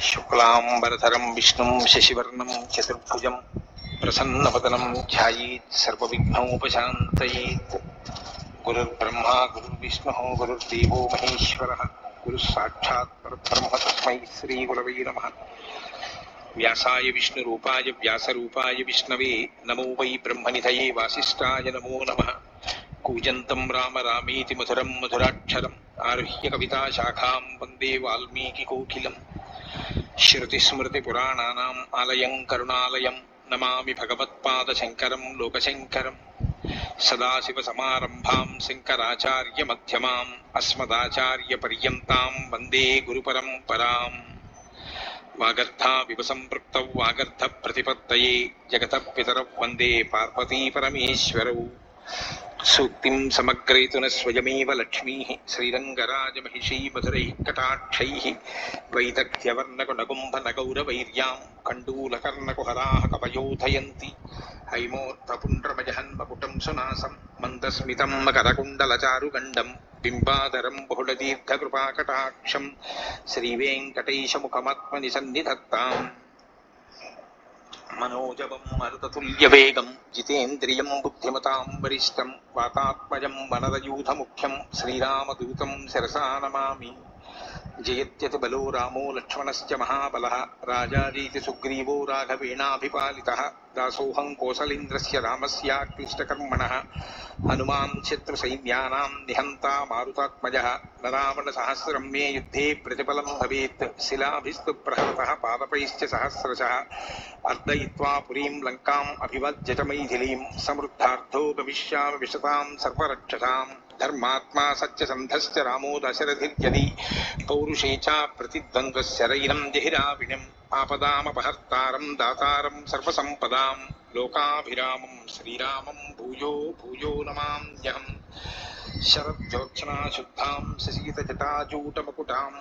శుక్లాంబరధరం విష్ణుం శశివర్ణం చతుర్భుజం ప్రసన్నవదనం ధ్యాయేత్ సర్వవిఘ్నోపశాంతయేత్. గురుర్బ్రహ్మా గురుర్విష్ణుః గురుర్దేవో మహేశ్వరः గురుః సాక్షాత్ పరబ్రహ్మ తస్మై శ్రీ గురవై నమః. వ్యాసాయ విష్ణురూపాయ వ్యాసరూపాయ విష్ణవే నమో వై బ్రహ్మనిధయే వాసిష్ఠాయ నమో నమః. కూజంతం రామ రామేతి మధురం మధురాక్షరం ఆరుహ్య కవితాశాఖాం వందే వాల్మీకికోకిలం. శ్రుతిస్మృతిపురాణానాం ఆలయం కరుణాలయం నమామి భగవత్పాదశంకరం లోకశంకరం. సదాశివసమారంభాం శంకరాచార్యమధ్యమాం అస్మదాచార్యపర్యంతాం వందే గురుపరంపరాం. వాగర్థావివ సంపృక్తౌ వాగర్థప్రతిపత్తయే జగతః పితరౌ వందే పార్వతీపరమేశ్వరౌ. సూక్తిం సమగ్రయతున స్వయమేవ లక్ష్మీః శ్రీరంగరాజమహిషీ మధురైః కటాక్షైః. వైదగ్ధ్యవర్ణకునగుంభనగౌరవైర్యాం కండూలకర్ణకుహరాः కవయోధయంతి. హైమోర్ధపుండ్రమజహన్మకుటం సునాసం మందస్మితం మకరకుండలచారుగండం. బింబాధరం బహుళదీర్ఘకృపాకటాక్షం శ్రీవేంకటేశముఖమాత్మని సన్నిధత్తాం. మనోజవం మరుతతుల్యవేగం జితేంద్రియం బుద్ధిమతాం వరిష్టం. వాతాత్మజం వనరయూథముఖ్యం శ్రీరామదూతం శిరసా నమామి. జయత్యతి బలో రామో లక్ష్మణశ్చ మహాబలః రాజారీతి సుగ్రీవో రాఘవేణాభిపాలితః. దాసోహం కోసలేంద్రస్య రామస్యాక్లిష్టకర్మణః. హనుమాన్ శత్రుసైన్యానాం నిహంతా మారుతాత్మజః. రావణసహస్రం మే యుద్ధే ప్రతిఫలం భవేత్. శిలాభిస్తు ప్రహరతః పాదపైశ్చ సహస్రశః. అర్దయిత్వా పురీం లంకాం అభివజ్యత మైథిలీం. సమృద్ధార్థో గమిష్యామి విశతాం సర్వరక్షసాం. ధర్మాత్మా సత్యసంధశ్చ రామో దశరథిర్యది. పౌరుషే చ ప్రతిద్వంద్వశరైరం జహిరావిణం. ఆపదామపహర్తారం దాతారం సర్వసంపదాం. లోకాభిరామం శ్రీరామం భూయో భూయో నమామ్యహం. శరజ్యోత్స్నాశుద్ధాం శశీతజటాజూటమకుటాం.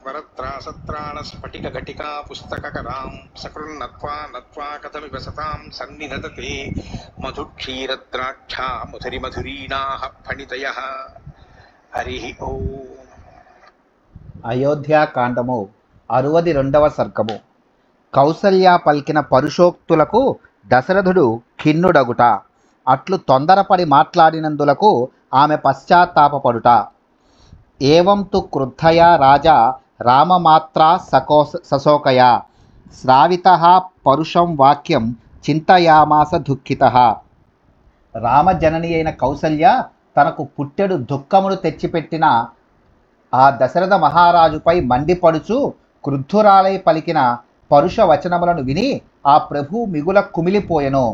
వరత్రాసత్రాణస్ఫటికఘటికా పుస్తకకరాం. సకృన్నత్వా నత్వా కథమివ సతాం సన్నిధతతే. మధుక్షీరద్రాక్షా మధురిమధురీణాః ఫణితయః. హరి ఓం. అయోధ్యాకాండము 62వ సర్గము. కౌసల్య పలికిన పరుషోక్తులకు దశరథుడు ఖిన్నుడగుట, అట్లు తొందరపడి మాట్లాడినందులకు ఆమె పశ్చాత్తాపపడుట. ఏవం తు క్రుద్ధయా రాజా రామమాత్రా సశోకయా. శ్రావితః పరుషం వాక్యం చింతయామాస దుఃఖితః. రామజనని అయిన కౌసల్య తనకు పుట్టెడు దుఃఖమును తెచ్చిపెట్టిన ఆ దశరథ మహారాజుపై మండిపడుచు క్రుద్ధురాలై పలికిన పరుష వచనములను విని ఆ ప్రభు మిగుల కుమిలిపోయెను.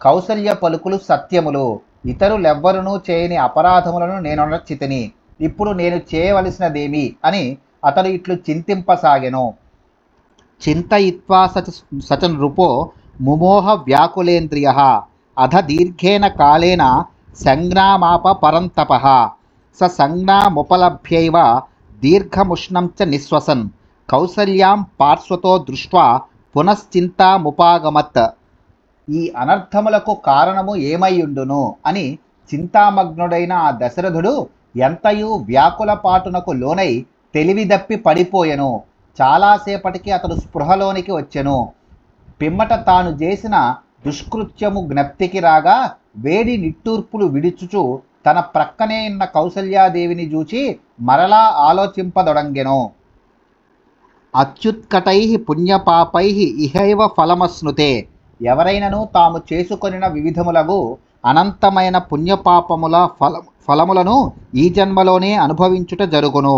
కౌసల్య పలుకులు సత్యములు, ఇతరులెవ్వరునూ చేయని అపరాధములను నేనొనర్చితిని. ఇప్పుడు నేను చేయవలసినదేమి అని అతడు ఇట్లు చింతింపసాగెను. చింతయిత్వా సచ నృపో ముమోహ వ్యాకులేంద్రియః. అధ దీర్ఘేన కాలేన సంజ్ఞామాప పరంతపః. స సంజ్ఞాముపలభ్యైవ దీర్ఘముష్ణం చ నిశ్వసన్. కౌసల్యాం పార్శ్వతో దృష్ట్వా పునశ్చింతాముపాగమత్. ఈ అనర్థములకు కారణము ఏమైయుండును అని చింతామగ్నుడైన ఆ దశరథుడు ఎంతయు వ్యాకులపాటునకు లోనై తెలివిదప్పి పడిపోయెను. చాలాసేపటికి అతడు స్పృహలోనికి వచ్చెను. పిమ్మట తాను చేసిన దుష్కృత్యము జ్ఞప్తికి రాగా వేడి నిట్టూర్పులు విడుచుచు తన ప్రక్కనే ఉన్న కౌసల్యాదేవిని చూచి మరలా ఆలోచింపదొడంగెను. అత్యుత్కటై పుణ్యపాపై ఇహైవ ఫలమశ్నుతే. ఎవరైనను తాము చేసుకొనిన వివిధములగు అనంతమైన పుణ్యపాపముల ఫలములను ఈ జన్మలోనే అనుభవించుట జరుగును.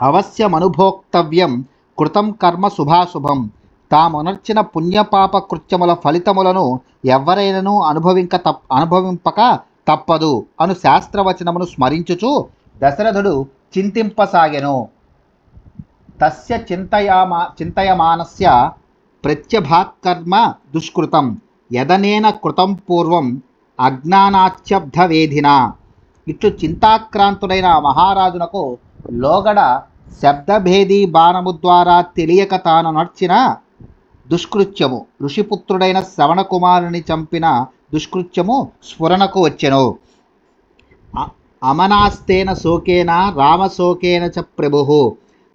అవశ్యమనుభోక్తవ్యం కృతం కర్మ శుభాశుభం. తామునర్చిన పుణ్యపాప కృత్యముల ఫలితములను ఎవరైనను అనుభవింపక తప్పదు అను శాస్త్రవచనమును స్మరించుచు దశరథుడు చింతింపసాగెను. తస్య చింతయమానస్య ప్రత్యభాత్కర్మ దుష్కృతం యదనేన కృతం పూర్వం అజ్ఞానాచ్యబ్ధవేధినా. ఇట్లు చింతాక్రాంతుడైన మహారాజునకు లోగడ శబ్దభేదీ బాణము ద్వారా తెలియక తాను నర్చిన దుష్కృత్యము, ఋషిపుత్రుడైన శ్రవణకుమారుని చంపిన దుష్కృత్యము స్ఫురణకు వచ్చెను. అమనాస్తేన శోకేన రామశోకేన చ ప్రభుః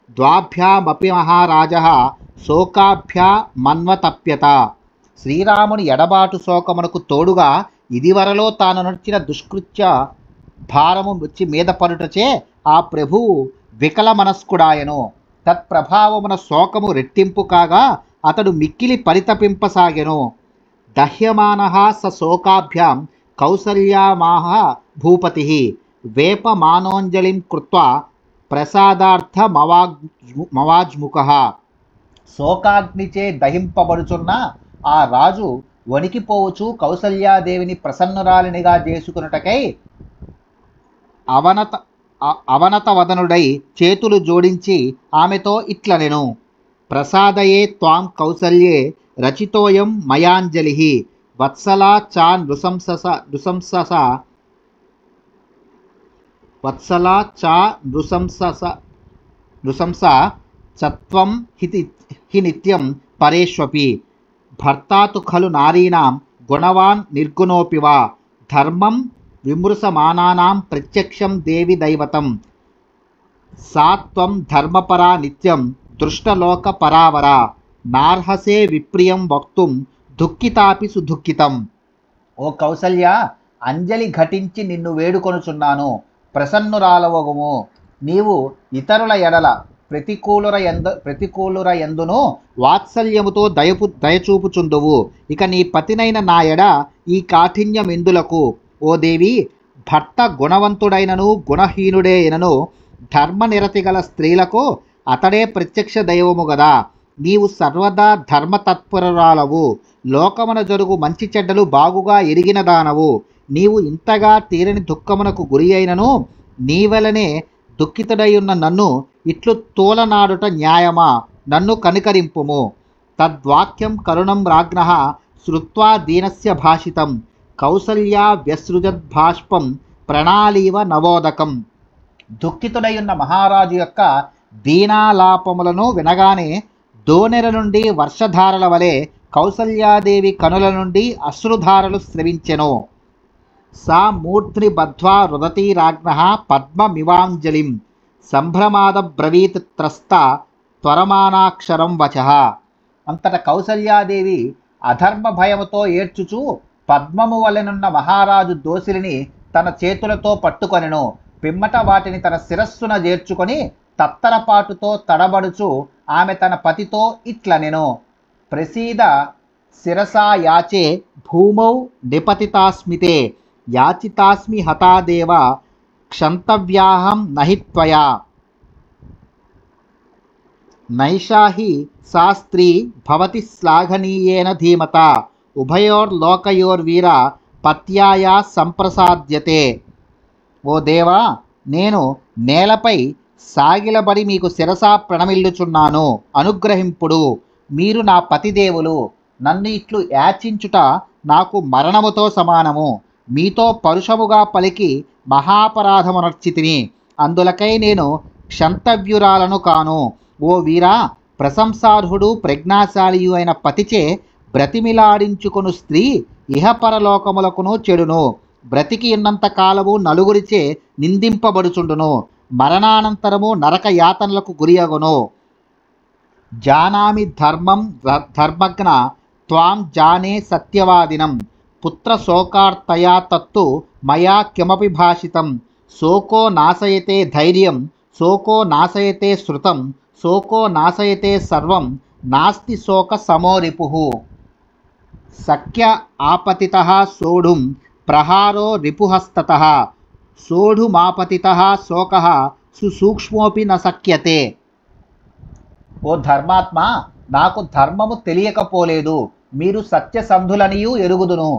ద్వాభ్యామపి మహారాజः శోకాభ్యామన్వతప్యత. శ్రీరాముని ఎడబాటు శోకమునకు తోడుగా ఇదివరలో తాను నడిచిన దుష్కృత్య భారము వచ్చి మీద పడుటచే ఆ ప్రభువు వికల మనస్కుడాయను. తత్ప్రభావమున శోకము రెట్టింపు కాగా అతడు మిక్కిలి పరితపింపసాగెను. దహ్యమానః స శోకాభ్యాం కౌసల్యామాహ భూపతి వేపమానోంజలిం కృత్వా ప్రసాదార్థమవాజ్ముఖః. శోకాగ్నిచే దహింపబడుచున్న ఆ రాజు వణికిపోవచ్చు కౌసల్యాదేవిని ప్రసన్నురాలినిగా చేసుకున్నటకై అవనతవదనుడై చేతులు జోడించి ఆమెతో ఇట్లనెను. ప్రసాదయే త్వాం కౌసల్యే రచితోయం మయాంజలి వత్సలా చా నృశంస చత్వం హి నిత్యం పరేష్వపి. భర్తాతు ఖలు నారీణాం గుణవాన్ నిర్గుణోపి వా ధర్మం విమృశమానానాం ప్రత్యక్షం దేవి దైవతం. సా త్వం ధర్మపరా నిత్యం దృష్టలోక పరావర నార్హసే విప్రియం వక్తుం దుఃఖితాపి సుదుఃఖితం. ఓ కౌసల్య, అంజలి ఘటించి నిన్ను వేడుకొనుచున్నాను, ప్రసన్నురాలవగుము. నీవు ఇతరుల ఎడల ప్రతికూలుర ఎందును వాత్సల్యముతో దయచూపుచుందువు. ఇక నీ పతినైన నా ఎడ ఈ కాఠిన్యమెందులకు? ఓ దేవి, భర్త గుణవంతుడైనను గుణహీనుడే అయినను ధర్మనిరతి గల స్త్రీలకు అతడే ప్రత్యక్ష దైవము గదా. నీవు సర్వదా ధర్మతత్పరురాలవు, లోకమున జరుగు మంచి చెడ్డలు బాగుగా ఎరిగిన దానవు. నీవు ఇంతగా తీరని దుఃఖమునకు గురి అయినను నీవలనే దుఃఖితుడైయున్న నన్ను ఇట్లు తోలనాడుట న్యాయమా? నన్ను కనికరింపుము. తద్వాక్యం కరుణం రాజ్ఞః శ్రుత్వా దీనస్య భాషితం కౌసల్యా వ్యసృజద్భాష్పం ప్రణాళీవ నవోదకం. దుఃఖితుడైయున్న మహారాజు యొక్క దీనాలాపములను వినగానే దోనెల నుండి వర్షధారల వలె కౌసల్యాదేవి కనుల నుండి అశ్రుధారలు స్రవించెను. సా మూర్ధ్ని బద్ధ్వా రుదతీ రాజ్ఞః పద్మమివాంజలిం సంభ్రమాదబ్రవీత్ త్రస్త త్వరమానాక్షరం వచః. అంతట కౌసల్యాదేవి అధర్మ భయముతో ఏడ్చుచూ పద్మము వలెనున్న మహారాజు దోసిలిని తన చేతులతో పట్టుకొనెను. పిమ్మట వాటిని తన శిరస్సున చేర్చుకొని తత్తరపాటుతో తడబడుచు ఆమె తన పతితో ఇట్లనెను. ప్రసీద శిరసా యాచే భూమౌ నిపతితాస్మితే యాచితాస్మి హతాదేవ క్షంతవ్యాహం నహి త్వయా. నైషా హి సా స్త్రీ భవతి శ్లాఘనీయేన ధీమత ఉభయోర్లోకయోర్వీర పత్యాయా సంప్రసాద్యతే. ఓ దేవా, నేను నేలపై సాగిలబడి మీకు శిరసా ప్రణమిల్లుచున్నాను, అనుగ్రహింపుడు. మీరు నా పతిదేవులు. నన్ను ఇట్లు యాచించుట నాకు మరణముతో సమానము. మీతో పరుషముగా పలికి మహాపరాధమునర్చితిని, అందులకై నేను క్షంతవ్యురాలను కాను. ఓ వీరా, ప్రశంసార్హుడు ప్రజ్ఞాశాలియు అయిన పతిచే బ్రతిమిలాడించుకొను స్త్రీ ఇహపరలోకములకును చెడును. బ్రతికి ఉన్నంత కాలము నలుగురిచే నిందింపబడుచుండును, మరణానంతరము నరక యాతనలకు గురియగును. జానామి ధర్మం ధర్మజ్ఞ త్వాం జానే సత్యవాదినం పుత్రశోకార్తయా తత్తు మయా కిమపి భాషితం. శోకో నాశయతే ధైర్యం శోకో నాశయతే శృతం శోకో నాశయతే సర్వం నాస్తి శోక సమోరిపుః. సఖ్య ఆపతితః సోఢుం ప్రహారో రిపుహస్తతః సోఢుమాపతితః శోకః సుసూక్ష్మోపి న శక్యతే. ఓ ధర్మాత్మ, నాకు ధర్మము తెలియకపోలేదు. మీరు సత్యసంధులనియు ఎరుగుదును.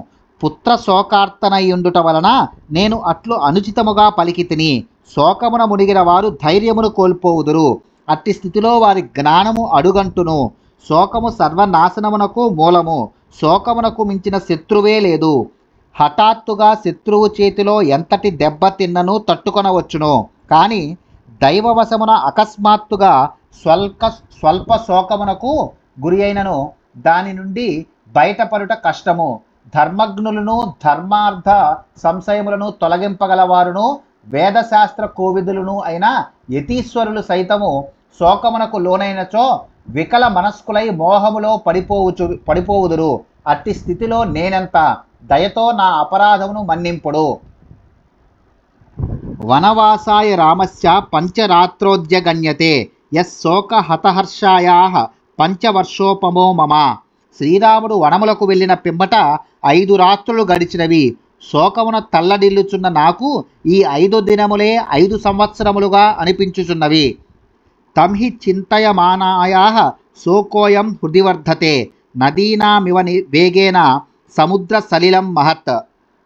పుత్ర శోకార్తనయుండుట వలన నేను అట్లు అనుచితముగా పలికితిని. శోకమున మునిగిన వారు ధైర్యమును కోల్పోవుదురు. అట్టి స్థితిలో వారి జ్ఞానము అడుగంటును. శోకము సర్వనాశనమునకు మూలము. శోకమునకు మించిన శత్రువే లేదు. హఠాత్తుగా శత్రువు చేతిలో ఎంతటి దెబ్బ తిన్నను తట్టుకొనవచ్చును. కానీ దైవవశమున అకస్మాత్తుగా స్వల్ప శోకమునకు గురి అయినను దాని నుండి బయటపడుట కష్టము. ధర్మజ్ఞులను ధర్మార్థ సంశయములను తొలగింపగలవారును వేదశాస్త్ర కోవిదులను అయిన యతీశ్వరులు సైతము శోకమునకు లోనైనచో వికల మనస్కులై మోహములో పడిపోవుదురు. అట్టి స్థితిలో నేనెంత, దయతో నా అపరాధమును మన్నింపుడు. వనవాసాయ రామస్య పంచరాత్రోద్యగణ్యతే యశోక హతహర్షాయా పంచవర్షోపమో మమ. శ్రీరాముడు వనములకు వెళ్ళిన పిమ్మట 5 రాత్రులు గడిచినవి. శోకమున తల్లడిల్లుచున్న నాకు ఈ 5 దినములే 5 సంవత్సరములుగా అనిపించుచున్నవి. తంహి చింతయమానాయా శోకోయం హృది వర్ధతే నదీనామివ వేగేన సముద్ర సలిలం మహత్.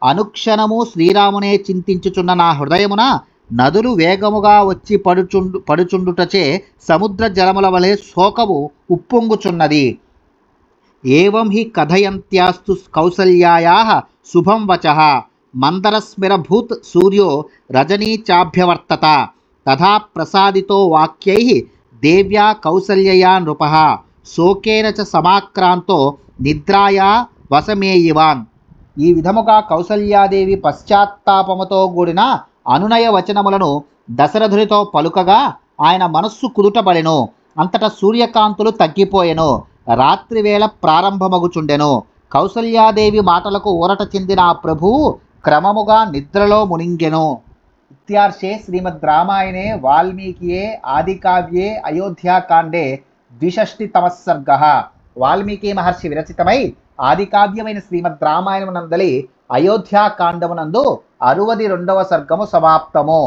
అనుక్షణము శ్రీరామునే చింతించుచున్న నా హృదయమున నదులు వేగముగా వచ్చి పడుచుండుటచే సముద్ర జలముల వలె శోకము ఉప్పొంగుచున్నది. ఏవం హి కథయంత్యాస్తు కౌసల్యాయా శుభం వచః మందరస్మిరభూత్ సూర్యో రజనీ చాభ్యవర్తత. తథా ప్రసాదితో వాక్యై దేవ్యా కౌసల్యయా నృపః శోకేన చ సమాక్రాంతో నిద్రాయా వసమేయివాన్. ఈ విధముగా కౌసల్యాదేవి పశ్చాత్తాపముతో కూడిన అనునయ వచనములను దశరథునితో పలుకగా ఆయన మనస్సు కుదుటపడెను. అంతటా సూర్యకాంతులు తగ్గిపోయెను. రాత్రివేళ ప్రారంభమగుచుండెను. కౌసల్యాదేవి మాటలకు ఊరట చెందిన ఆ ప్రభువు క్రమముగా నిద్రలో మునింగెను. ఇత్యార్షే శ్రీమద్ రామాయణే వాల్మీకియే ఆదికావ్యే అయోధ్యాకాండే 62తమః సర్గః. వాల్మీకి మహర్షి విరచితమై ఆదికావ్యమైన శ్రీమద్ రామాయణమునందలి అయోధ్యాకాండమునందు 62వ సర్గము సమాప్తము.